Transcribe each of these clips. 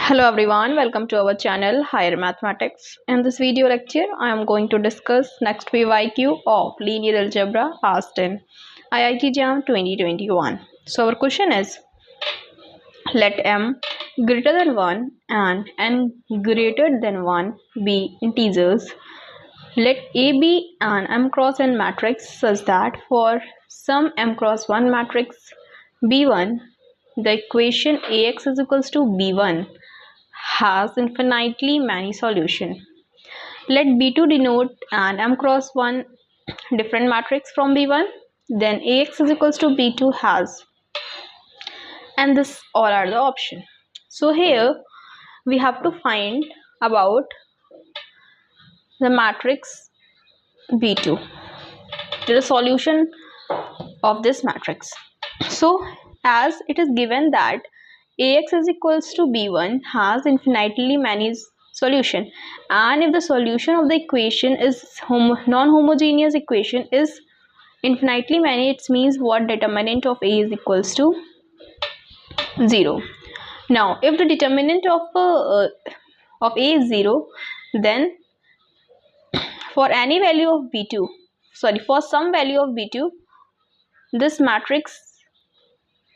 Hello everyone, welcome to our channel Higher Mathematics. In this video lecture, I am going to discuss next PYQ of Linear Algebra asked in IIT JAM 2021. So our question is, let m greater than 1 and n greater than 1 be integers. Let A be an m cross n matrix such that for some m cross 1 matrix B1, the equation Ax is equals to B1 has infinitely many solutions. Let B2 denote an m cross 1 different matrix from B1, then Ax is equals to B2 has, and this all are the options. So here we have to find about the matrix B2, the solution of this matrix. So as it is given that Ax is equals to B1 has infinitely many solution, and if the solution of the equation is non-homogeneous equation is infinitely many, it means what determinant of A is equals to 0. Now if the determinant of A is 0, then for any value of B2, for some value of B2, this matrix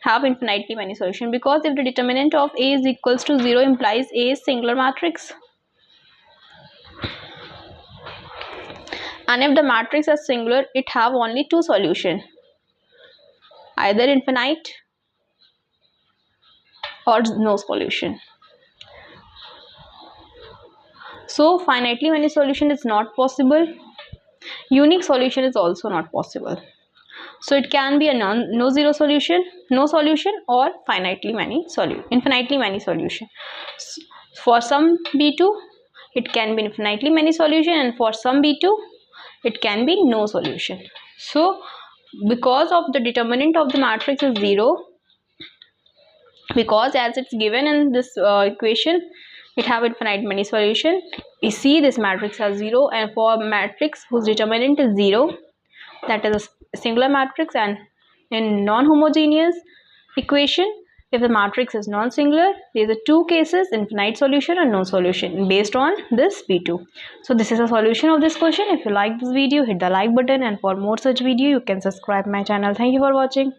have infinitely many solutions, because if the determinant of A is equals to 0 implies A is singular matrix, and if the matrix is singular, it have only two solutions, either infinite or no solution. So finitely many solution is not possible. Unique solution is also not possible. So it can be a no solution, or infinitely many solution. For some B2, it can be infinitely many solution, and for some B2, it can be no solution. So because of the determinant of the matrix is 0, because as it's given in this equation, it have infinite many solution. We see this matrix has 0, and for a matrix whose determinant is 0, that is a singular matrix, and in non-homogeneous equation, if the matrix is non-singular, there are two cases, infinite solution and no solution, based on this B2. So this is a solution of this question. If you like this video, hit the like button, and for more such video you can subscribe my channel. Thank you for watching.